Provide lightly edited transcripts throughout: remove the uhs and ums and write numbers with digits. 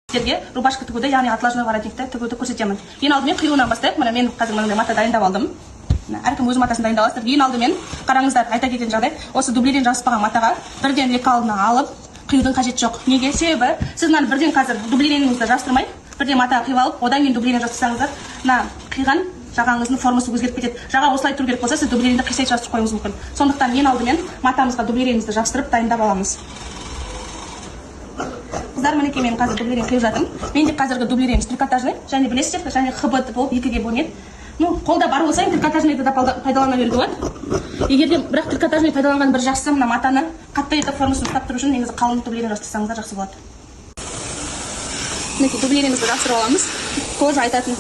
Сіздерге рубашка тігуді, яғни атлажный воротникті тігуді көрсетемін. Ең алдымен қиюынан бастайық. Мына мен қазір мынандай мата дайындап алдым. Әркім өз матасын дайындап аласыздар. Ең алдымен қараңыздар, айта кететін жағдай, осы дублерден жасыспаған матаға бірден екі алдына алып қиюдың қажеті жоқ. Неге? Себебі сіз мынаны бірден қазір дублеріңізді жастырмай, бірден матаға қиып алып, одан кейін дублерден жастырсаңыздар, мына қиған жағаңыздың формасы өзгеріп кетеді. Жаға осылай тұру керек болса, сіз дублерді қисайып жабыстырып қоюыңыз мүмкін. Сондықтан ең алдымен матамызға дублерімізді жабыстырып дайындап аламыз. Қыздар, мінекей мен қазір дублерін қиып жатырмын. Менде қазіргі дублеріміз трикотажный, және білесіздер, және ХБ болып екіге бөлінеді. Қолда бар болса, трикотажныйды да пайдалана беруге болады. Егер де бірақ трикотажный пайдаланған бір жақсы, мына матаны қатты етіп формасын ұстап тұру үшін негізі қалың дублерін жабыстырсаңыздар жақсы болады. Мінекей дублерімізді жабыстырып аламыз. Тоже айтатын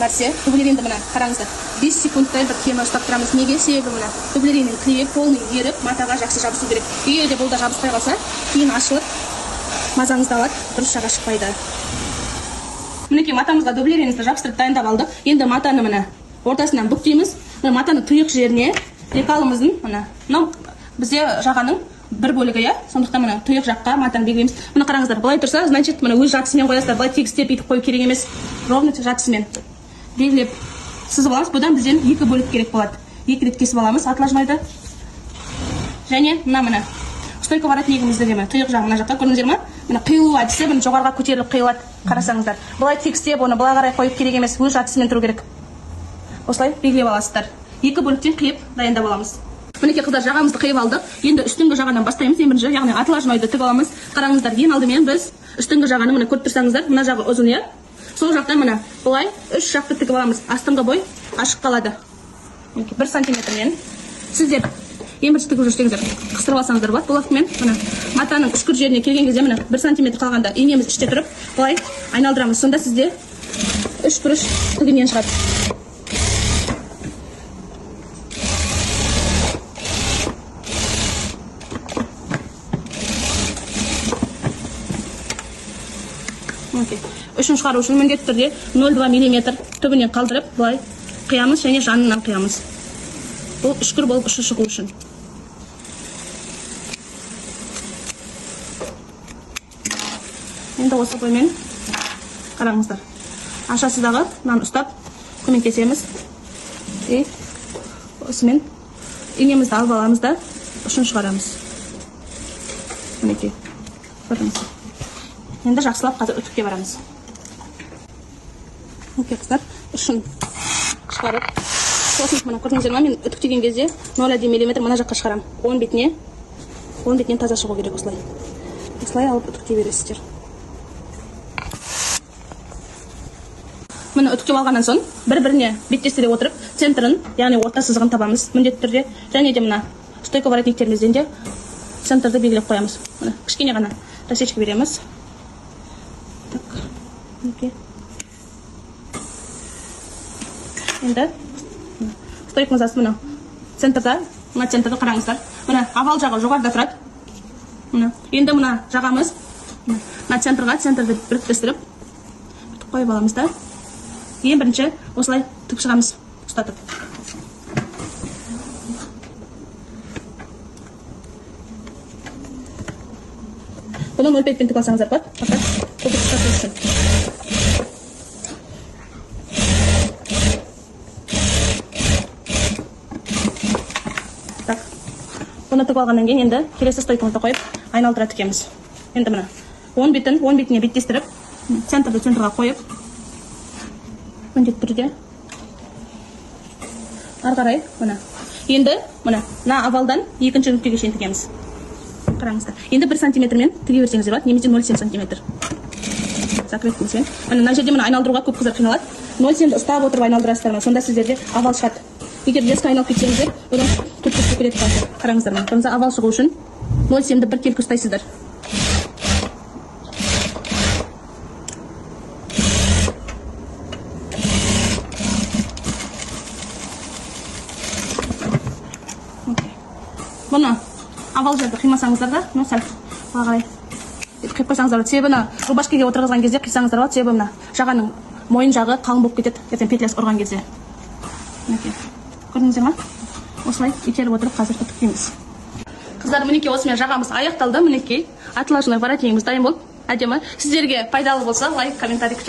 нәрсе, дублеринді мына қараңыздар. 5 секундтай бір кеме ұстап тұрамыз. Неге? Себебі мына дублериннің клейі полный еріп, матаға жақсы жабысу керек. Егер де бұл да жабыспай қалса, кейін ашылып, мазаңызды алады, дұрыс жаға шықпайды. Мінекей матамызға дублеринізді жабыстырып дайындап алдық. Енді матаны мына ортасынан бүктейміз. Матаны тұйық жеріне лекалымыздың мынау бізде жағаның бір бөлігі, иә. Сондықтан мына тұйық жаққа матаны белгілейміз. Мына қараңыздар, былай тұрса, значит, мына өз жатысымен қоясыздар. Былай тегістеп етіп қою керек емес. Ровно жатысымен белгілеп сызып аламыз. Бұдан бізден екі бөлік керек болады. Екі рет кесіп аламыз атлажнойды. Және мына стойка воротнигімізді де тұйық жағы мына жаққа көрдіңіздер ме? Мына қиылу әдісі бұны жоғарыға көтеріліп қиылады. Қарасаңыздар. Былай тегістеп, оны былай қарай қойып керек емес. Өз жатысымен тұру керек. Осылай белгілеп аласыздар. Екі бөліктен қиып дайындап аламыз. Мінекей қыздар, жағамызды қиып алдық. Енді үстіңгі жағадан бастаймыз. Ең бірінші, яғни атлажнойды тігіп аламыз. Қараңыздар, ең алдымен біз үстіңгі жағаны мына көріп тұрсаңыздар, мына жағы ұзын, иә. Сол жақтан мына былай үш жақты тігіп аламыз. Астыңғы бой ашық қалады. 1 сантиметрмен. Сіздер ең бірінші тігіп жүрсеңіздер, қыстырып алсаңыздар болады. Бұл уақытымен мына матаның үшкір жеріне келген кезде мына 1 сантиметр қалғанда инеміз іште тұрып, былай айналдырамыз. Сонда сізде үш бұрыш тігінен шығады. Үшін шығару үшін міндетті түрде 0,2 мм түбінен қалдырып, былай қиямыз және жанынан қиямыз. Бұл үшкір болып ұшы шығу үшін. Енді осы боймен қараңыздар. Ашасыздағы мынаны ұстап көмектесеміз. Осымен инемізді алып аламыз да ұшын шығарамыз. Мінекей. Көрдіңіз. Енді жақсылап қазір үтікке барамыз. Қыздар, ұшын шығарып, сосын мына көрдіңіздер ме, мен үтіктеген кезде 0,1 мм мына жаққа шығарам. 10 бетінен таза шығу керек осылай. Осылай алып үтіктей бересіздер. Мына үтіктеп алғаннан соң бір-біріне беттестіре отырып, центрін, яғни орта сызығын табамыз міндетті түрде. Және де мына стойка воротниктерімізден де центрді белгілеп қоямыз. Мына кішкене ғана рассечка береміз. Так, мінекей. Енді стойк мазасы мына центрда, мына центрді қараңыздар. Мына овал жағы жоғарыда тұрады. Енді мына жағамыз мына центрді біріктіріп қойып аламыз да. Ең бірінші осылай тік шығамыз ұстатып. Бұны 0,5 пен тік алсаңыздар болады. Фақат көпір ұстату үшін. Бұны тігіп алғаннан кейін енді келесі стойкамызды қойып айналдыра тікеміз. Енді мына 10 бетіне беттестіріп, центрді центрға қойып, міндетті түрде ары қарай мына. Енді мына овалдан екінші нүктеге шейін тігеміз. Қараңыздар. Енді 1 сантиметрмен тіге берсеңіздер болады, немесе 0,7 сантиметр. Закрепкімізбен. Мына жерде мына айналдыруға көп қыздар қиналады. 0,7-ді ұстап отырып айналдырасыздар. Сонда сіздерде овал шығады. Егер резко айналып кетсеңіздер, одан тұтып кетеді қалды. Қараңыздар, мына овал шығу үшін 0,7-ді бір келкі ұстайсыздар. Бұны овал жерді қимасаңыздар да, сәл қарай қиып қойсаңыздар. Себебі рубашкаға отырғызған кезде қисаңыздар болады. Себебі жағаның мойын жағы қалың болып кетеді, ертең петлясы ұрған кезде. Көрдіңіздер ме? Осылай итеріп отырып қазір үтіктейміз. Қыздар, мінекей осымен жағамыз аяқталды. Мінекей атлажный воротнигіміз дайын болып. әдемі. Сіздерге пайдалы болса лайк, комментарий